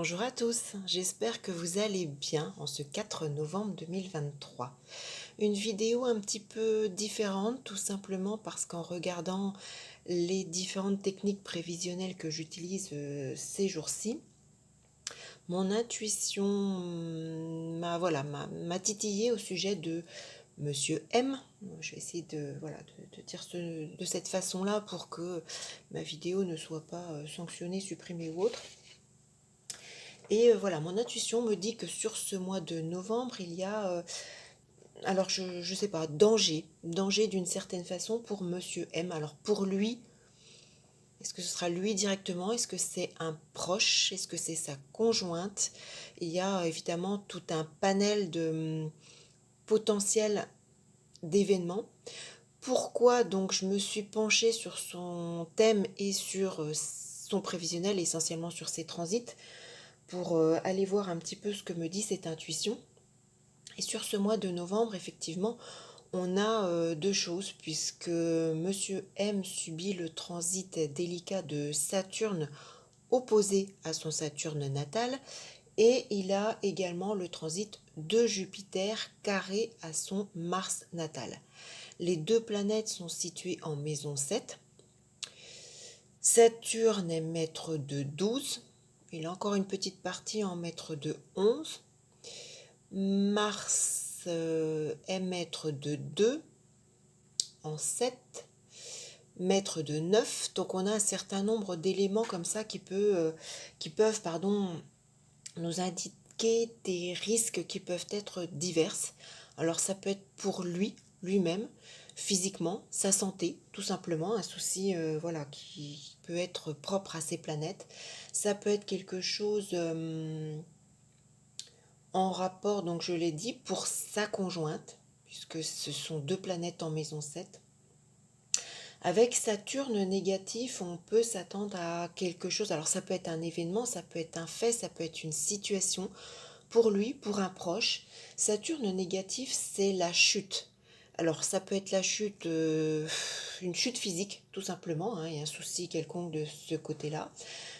Bonjour à tous, j'espère que vous allez bien en ce 4 novembre 2023. Une vidéo un petit peu différente, tout simplement parce qu'en regardant les différentes techniques prévisionnelles que j'utilise ces jours-ci, mon intuition m'a titillé au sujet de Monsieur M. Je vais essayer de dire de cette façon-là pour que ma vidéo ne soit pas sanctionnée, supprimée ou autre. Et voilà, mon intuition me dit que sur ce mois de novembre, il y a, alors je sais pas, danger d'une certaine façon pour Monsieur M. Alors pour lui, est-ce que ce sera lui directement? Est-ce que c'est un proche? Est-ce que c'est sa conjointe? Il y a évidemment tout un panel de potentiels d'événements. Pourquoi donc je me suis penchée sur son thème et sur son prévisionnel, essentiellement sur ses transits, pour aller voir un petit peu ce que me dit cette intuition. Et sur ce mois de novembre, effectivement, on a deux choses, puisque Monsieur M subit le transit délicat de Saturne opposé à son Saturne natal, et il a également le transit de Jupiter carré à son Mars natal. Les deux planètes sont situées en maison 7. Saturne est maître de 12, il a encore une petite partie en maître de 11. Mars est maître de 2 en 7, maître de 9. Donc on a un certain nombre d'éléments comme ça qui peuvent nous indiquer des risques qui peuvent être divers. Alors ça peut être pour lui-même, physiquement, sa santé, tout simplement, un souci qui peut être propre à ces planètes. Ça peut être quelque chose en rapport, donc je l'ai dit, pour sa conjointe, puisque ce sont deux planètes en maison 7. Avec Saturne négatif, on peut s'attendre à quelque chose. Alors ça peut être un événement, ça peut être un fait, ça peut être une situation pour lui, pour un proche. Saturne négatif, c'est la chute. Alors ça peut être la chute, une chute physique, tout simplement, hein, il y a un souci quelconque de ce côté-là.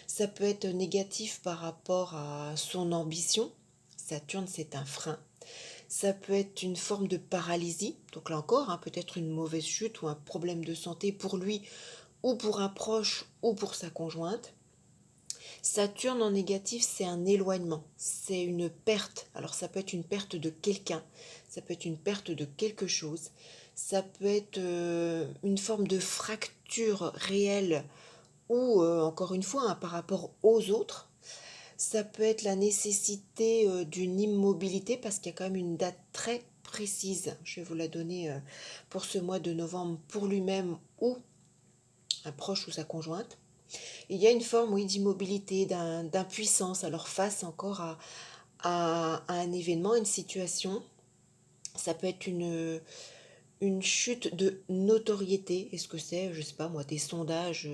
Ça peut être négatif par rapport à son ambition. Saturne, c'est un frein. Ça peut être une forme de paralysie, donc là encore, hein, peut-être une mauvaise chute ou un problème de santé pour lui ou pour un proche ou pour sa conjointe. Saturne en négatif, c'est un éloignement, c'est une perte. Alors ça peut être une perte de quelqu'un, ça peut être une perte de quelque chose, ça peut être une forme de fracture réelle ou encore une fois hein, par rapport aux autres. Ça peut être la nécessité d'une immobilité parce qu'il y a quand même une date très précise. Je vais vous la donner pour ce mois de novembre pour lui-même ou un proche ou sa conjointe. Il y a une forme, oui, d'immobilité, d'impuissance, alors face encore à un événement, une situation. Ça peut être une chute de notoriété. Est-ce que c'est, je ne sais pas moi, des sondages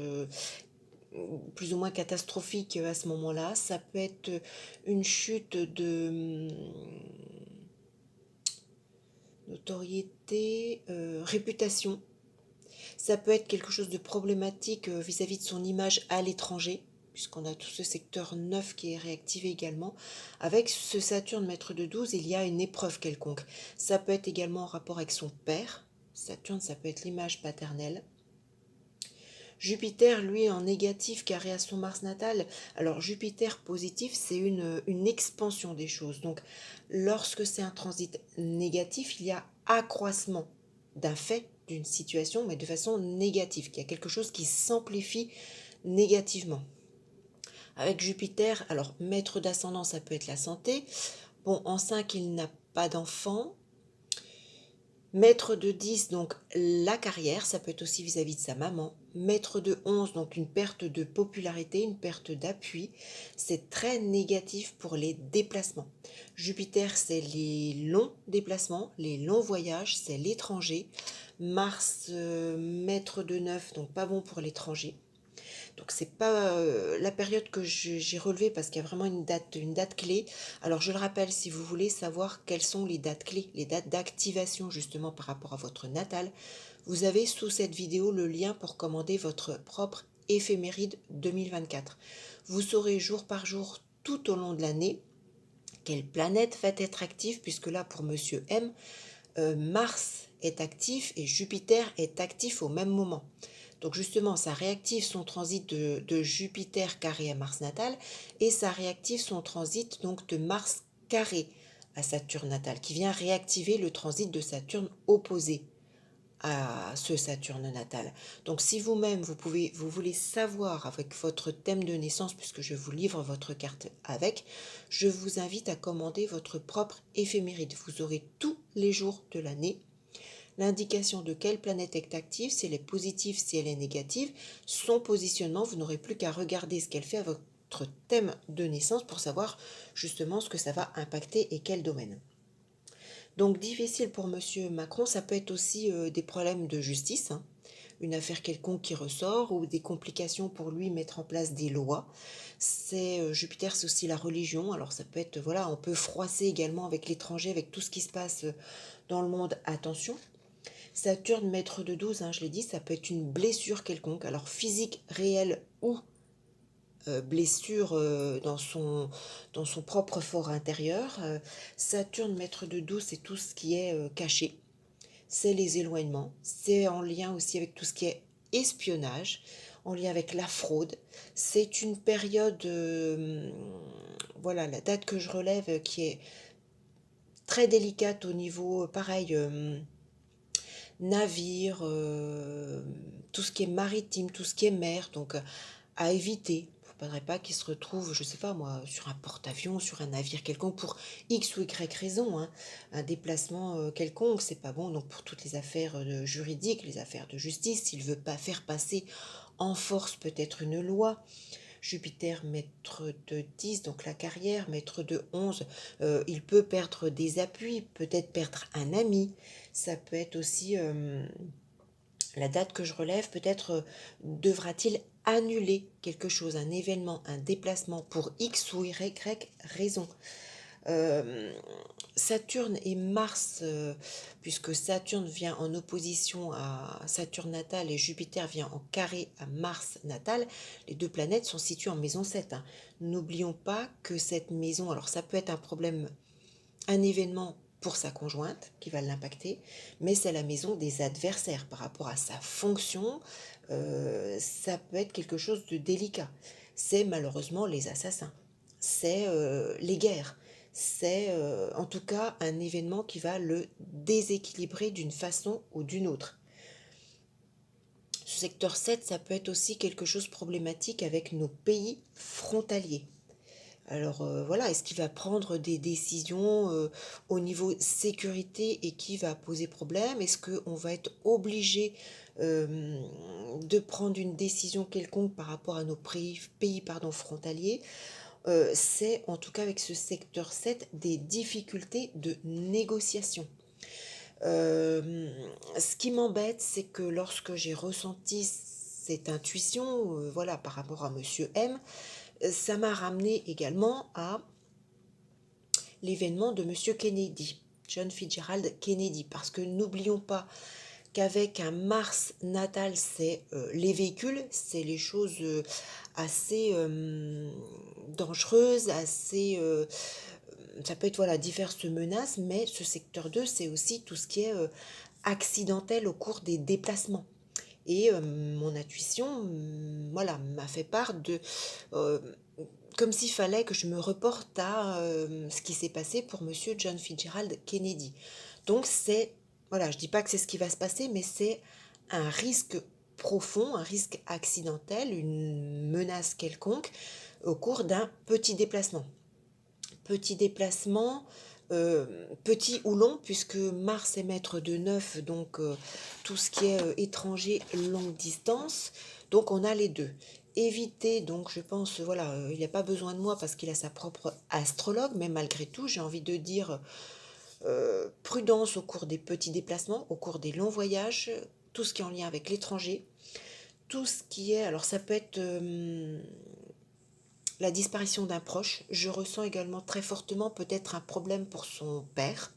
plus ou moins catastrophiques à ce moment-là. Ça peut être une chute de notoriété, réputation. Ça peut être quelque chose de problématique vis-à-vis de son image à l'étranger, puisqu'on a tout ce secteur 9 qui est réactivé également. Avec ce Saturne maître de 12, il y a une épreuve quelconque. Ça peut être également en rapport avec son père. Saturne, ça peut être l'image paternelle. Jupiter, lui, en négatif, carré à son Mars natal. Alors, Jupiter positif, c'est une expansion des choses. Donc, lorsque c'est un transit négatif, il y a accroissement d'un fait, d'une situation, mais de façon négative. Il y a quelque chose qui s'amplifie négativement. Avec Jupiter, alors, maître d'ascendant, ça peut être la santé. Bon, en 5, il n'a pas d'enfant. Maître de 10, donc la carrière, ça peut être aussi vis-à-vis de sa maman. Maître de 11, donc une perte de popularité, une perte d'appui. C'est très négatif pour les déplacements. Jupiter, c'est les longs déplacements, les longs voyages, c'est l'étranger. Mars, maître de 9, donc pas bon pour l'étranger. Donc c'est pas la période que j'ai relevée parce qu'il y a vraiment une date clé. Alors je le rappelle, si vous voulez savoir quelles sont les dates clés, les dates d'activation justement par rapport à votre natal, vous avez sous cette vidéo le lien pour commander votre propre éphéméride 2024. Vous saurez jour par jour tout au long de l'année, quelle planète va être active, puisque là, pour Monsieur M, Mars est actif et Jupiter est actif au même moment. Donc justement, ça réactive son transit de Jupiter carré à Mars natal et ça réactive son transit donc de Mars carré à Saturne natal, qui vient réactiver le transit de Saturne opposé à ce Saturne natal. Donc si vous-même vous voulez savoir avec votre thème de naissance, puisque je vous livre votre carte avec, je vous invite à commander votre propre éphéméride. Vous aurez tous les jours de l'année l'indication de quelle planète est active, si elle est positive, si elle est négative, son positionnement. Vous n'aurez plus qu'à regarder ce qu'elle fait à votre thème de naissance pour savoir justement ce que ça va impacter et quel domaine. Donc difficile pour Monsieur Macron, ça peut être aussi des problèmes de justice, hein, une affaire quelconque qui ressort ou des complications pour lui mettre en place des lois. C'est Jupiter, c'est aussi la religion, alors ça peut être, voilà, on peut froisser également avec l'étranger, avec tout ce qui se passe dans le monde, attention. Saturne, maître de 12, hein, je l'ai dit, ça peut être une blessure quelconque, alors physique, réelle ou blessure dans son propre fort intérieur. Saturne, maître de 12, c'est tout ce qui est caché, c'est les éloignements, c'est en lien aussi avec tout ce qui est espionnage, en lien avec la fraude. C'est une période, voilà, la date que je relève qui est très délicate au niveau, pareil, navire, tout ce qui est maritime, tout ce qui est mer, donc à éviter. Il ne faudrait pas qu'il se retrouve, je ne sais pas moi, sur un porte-avions, sur un navire quelconque, pour X ou Y raison, hein. Un déplacement quelconque, c'est pas bon. Donc pour toutes les affaires juridiques, les affaires de justice, s'il ne veut pas faire passer en force peut-être une loi. Jupiter, maître de 10, donc la carrière, maître de 11, il peut perdre des appuis, peut-être perdre un ami. Ça peut être aussi la date que je relève, peut-être devra-t-il annuler quelque chose, un événement, un déplacement pour X ou Y raison. Euh, Saturne et Mars, puisque Saturne vient en opposition à Saturne natal et Jupiter vient en carré à Mars natal, les deux planètes sont situées en maison 7, hein. N'oublions pas que cette maison, alors ça peut être un problème, un événement pour sa conjointe qui va l'impacter, mais c'est la maison des adversaires par rapport à sa fonction. Ça peut être quelque chose de délicat. C'est malheureusement les assassins, c'est les guerres, c'est en tout cas un événement qui va le déséquilibrer d'une façon ou d'une autre. Ce secteur 7, ça peut être aussi quelque chose de problématique avec nos pays frontaliers. Alors voilà, est-ce qu'il va prendre des décisions au niveau sécurité et qui va poser problème? Est-ce qu'on va être obligé euh, de prendre une décision quelconque par rapport à nos pays frontaliers? C'est en tout cas avec ce secteur 7 des difficultés de négociation. Euh, Ce qui m'embête, c'est que lorsque j'ai ressenti cette intuition, voilà, par rapport à Monsieur M, ça m'a ramené également à l'événement de Monsieur Kennedy, John Fitzgerald Kennedy, parce que n'oublions pas qu'avec un Mars natal, c'est les véhicules, c'est les choses assez dangereuses, assez ça peut être voilà diverses menaces, mais ce secteur 2, c'est aussi tout ce qui est accidentel au cours des déplacements. Et mon intuition, voilà, m'a fait part de euh, comme s'il fallait que je me reporte à ce qui s'est passé pour Monsieur John Fitzgerald Kennedy. Donc c'est, voilà, je dis pas que c'est ce qui va se passer, mais c'est un risque profond, un risque accidentel, une menace quelconque au cours d'un petit déplacement. Petit déplacement, petit ou long, puisque Mars est maître de 9, donc tout ce qui est étranger, longue distance, donc on a les deux. Éviter, donc je pense, voilà, il n'a pas besoin de moi parce qu'il a sa propre astrologue, mais malgré tout, j'ai envie de dire prudence au cours des petits déplacements, au cours des longs voyages, tout ce qui est en lien avec l'étranger, tout ce qui est, alors ça peut être la disparition d'un proche. Je ressens également très fortement peut-être un problème pour son père.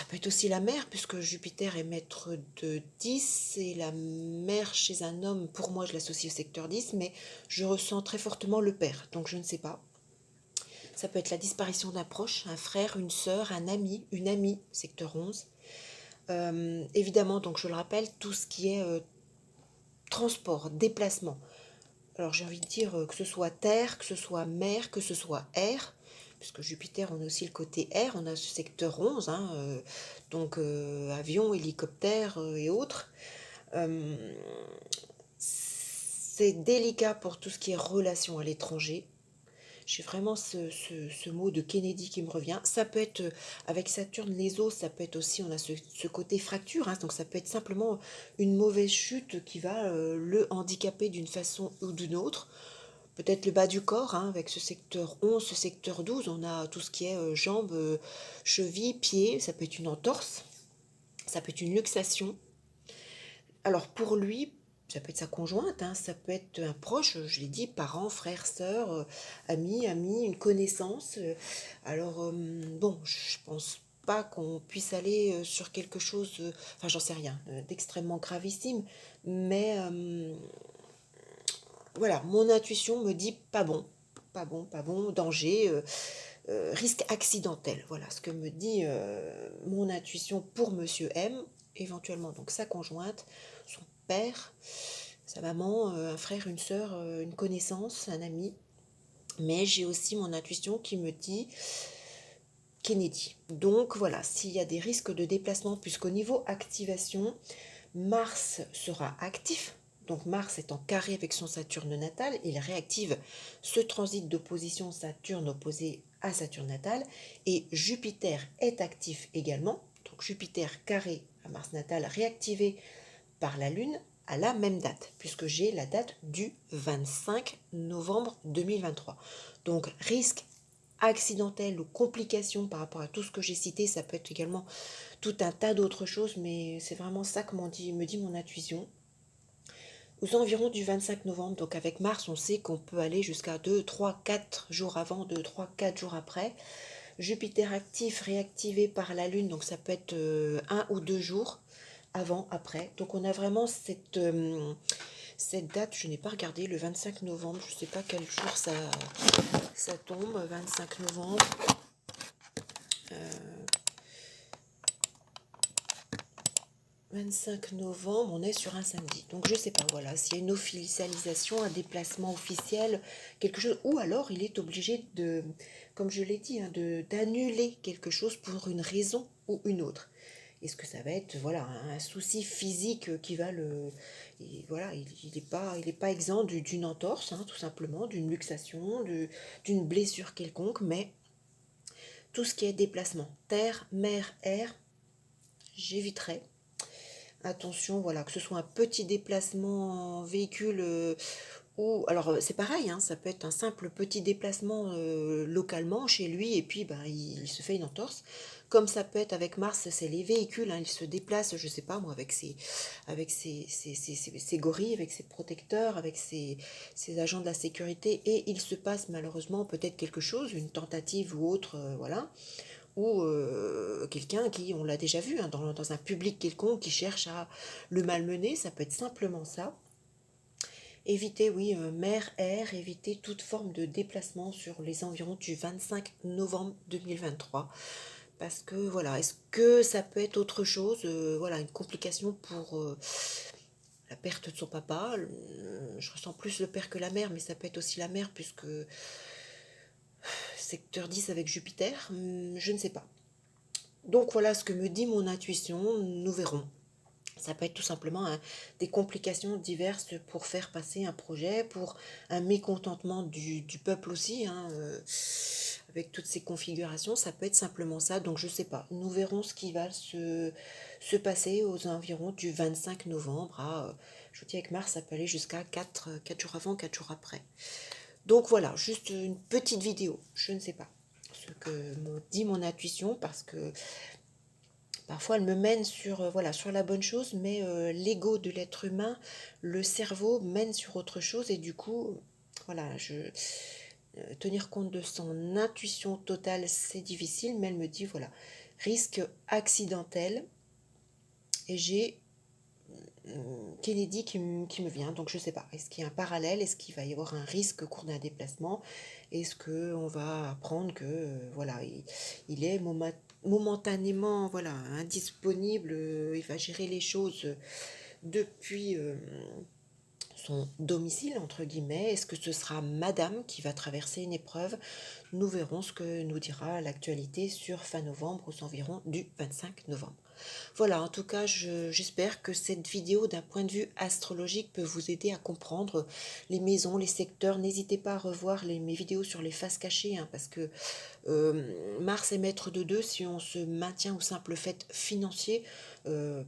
Ça peut être aussi la mère, puisque Jupiter est maître de 10 et la mère chez un homme, pour moi je l'associe au secteur 10, mais je ressens très fortement le père, donc je ne sais pas. Ça peut être la disparition d'un proche, un frère, une sœur, un ami, une amie, secteur 11. Évidemment, donc je le rappelle, tout ce qui est transport, déplacement. Alors j'ai envie de dire que ce soit terre, que ce soit mer, que ce soit air, puisque Jupiter, on a aussi le côté air, on a ce secteur 11, hein, donc avion, hélicoptère et autres. Euh, c'est délicat pour tout ce qui est relation à l'étranger. J'ai vraiment ce mot de Kennedy qui me revient. Ça peut être, avec Saturne, les os, ça peut être aussi, on a ce côté fracture, hein, donc ça peut être simplement une mauvaise chute qui va le handicaper d'une façon ou d'une autre. Peut-être le bas du corps, hein, avec ce secteur 11, ce secteur 12, on a tout ce qui est jambes, chevilles, pieds, ça peut être une entorse, ça peut être une luxation. Alors pour lui, ça peut être sa conjointe, hein, ça peut être un proche, je l'ai dit, parents, frères, sœurs, amis, une connaissance. Alors bon, je pense pas qu'on puisse aller sur quelque chose, enfin j'en sais rien, d'extrêmement gravissime, mais voilà, mon intuition me dit pas bon, pas bon, pas bon, danger, risque accidentel. Voilà ce que me dit mon intuition pour Monsieur M, éventuellement donc sa conjointe, son père, sa maman, un frère, une sœur, une connaissance, un ami. Mais j'ai aussi mon intuition qui me dit Kennedy. Donc voilà, s'il y a des risques de déplacement, puisqu'au niveau activation, Mars sera actif. Donc Mars est en carré avec son Saturne natal, il réactive ce transit d'opposition Saturne opposé à Saturne natal, et Jupiter est actif également. Donc Jupiter carré à Mars natal réactivé par la Lune à la même date, puisque j'ai la date du 25 novembre 2023. Donc risque accidentel ou complications par rapport à tout ce que j'ai cité, ça peut être également tout un tas d'autres choses, mais c'est vraiment ça que me dit mon intuition. Aux environs du 25 novembre, donc avec Mars, on sait qu'on peut aller jusqu'à 2, 3, 4 jours avant, 2, 3, 4 jours après. Jupiter actif, réactivé par la Lune, donc ça peut être 1 ou 2 jours avant, après. Donc on a vraiment cette date, je n'ai pas regardé, le 25 novembre, je ne sais pas quel jour ça tombe, 25 novembre. 25 novembre, on est sur un samedi. Donc je sais pas, voilà, s'il y a une officialisation, un déplacement officiel, quelque chose, ou alors il est obligé de, comme je l'ai dit, hein, d'annuler quelque chose pour une raison ou une autre. Est-ce que ça va être, voilà, un souci physique qui va le, et voilà, il est pas exempt d'une entorse, hein, tout simplement, d'une luxation, d'une blessure quelconque, mais tout ce qui est déplacement, terre, mer, air, j'éviterai. Attention, voilà, que ce soit un petit déplacement en véhicule ou... Alors, c'est pareil, hein, ça peut être un simple petit déplacement localement chez lui et puis ben, il se fait une entorse. Comme ça peut être avec Mars, c'est les véhicules, hein, il se déplace, je sais pas moi, avec ses gorilles, avec ses protecteurs, avec ses agents de la sécurité et il se passe malheureusement peut-être quelque chose, une tentative ou autre, voilà ou quelqu'un qui, on l'a déjà vu, hein, dans un public quelconque qui cherche à le malmener, ça peut être simplement ça. Éviter, oui, mer, air, éviter toute forme de déplacement sur les environs du 25 novembre 2023. Parce que, voilà, est-ce que ça peut être autre chose voilà, une complication pour la perte de son papa. Je ressens plus le père que la mère, mais ça peut être aussi la mère, puisque secteur 10 avec Jupiter, je ne sais pas. Donc voilà ce que me dit mon intuition, nous verrons. Ça peut être tout simplement des complications diverses pour faire passer un projet, pour un mécontentement du peuple aussi, hein, avec toutes ces configurations, ça peut être simplement ça, donc je ne sais pas. Nous verrons ce qui va se passer aux environs du 25 novembre. Je vous dis avec Mars, ça peut aller jusqu'à 4 jours avant, 4 jours après. Donc voilà, juste une petite vidéo, je ne sais pas ce que me dit mon intuition, parce que parfois, elle me mène sur, voilà, sur la bonne chose, mais l'ego de l'être humain, le cerveau mène sur autre chose et du coup, voilà, tenir compte de son intuition totale, c'est difficile, mais elle me dit, voilà, risque accidentel, et j'ai Kennedy qui me vient, donc je ne sais pas. Est-ce qu'il y a un parallèle? Est-ce qu'il va y avoir un risque au cours d'un déplacement? Est-ce qu'on va apprendre que voilà, il est momentanément voilà, indisponible, il va gérer les choses depuis son domicile, entre guillemets? Est-ce que ce sera madame qui va traverser une épreuve? Nous verrons ce que nous dira l'actualité sur fin novembre, aux environs du 25 novembre. Voilà, en tout cas, j'espère que cette vidéo, d'un point de vue astrologique, peut vous aider à comprendre les maisons, les secteurs. N'hésitez pas à revoir mes vidéos sur les faces cachées, hein, parce que Mars est maître de deux. Si on se maintient au simple fait financier,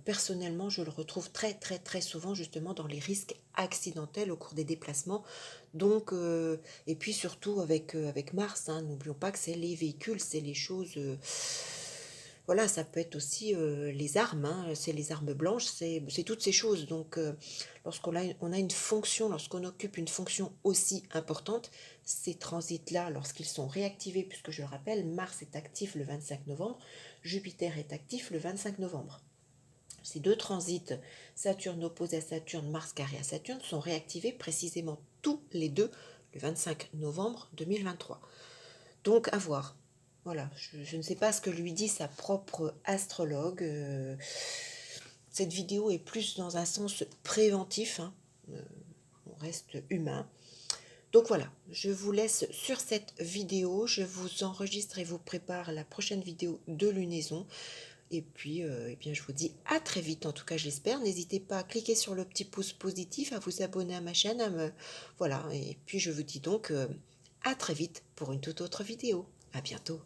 personnellement, je le retrouve très très très souvent justement dans les risques accidentels au cours des déplacements. Donc, et puis surtout avec Mars, hein, n'oublions pas que c'est les véhicules, c'est les choses. Voilà, ça peut être aussi les armes, hein, c'est les armes blanches, c'est toutes ces choses. Donc, lorsqu'on a, on a une fonction, lorsqu'on occupe une fonction aussi importante, ces transits-là, lorsqu'ils sont réactivés, puisque je le rappelle, Mars est actif le 25 novembre, Jupiter est actif le 25 novembre. Ces deux transits, Saturne opposé à Saturne, Mars carré à Saturne, sont réactivés précisément tous les deux le 25 novembre 2023. Donc, à voir. Voilà, je ne sais pas ce que lui dit sa propre astrologue. Cette vidéo est plus dans un sens préventif, hein. On reste humain. Donc voilà, je vous laisse sur cette vidéo. Je vous enregistre et vous prépare la prochaine vidéo de lunaison. Et puis, eh bien, je vous dis à très vite, en tout cas, j'espère. N'hésitez pas à cliquer sur le petit pouce positif, à vous abonner à ma chaîne. Voilà, et puis je vous dis donc à très vite pour une toute autre vidéo. À bientôt.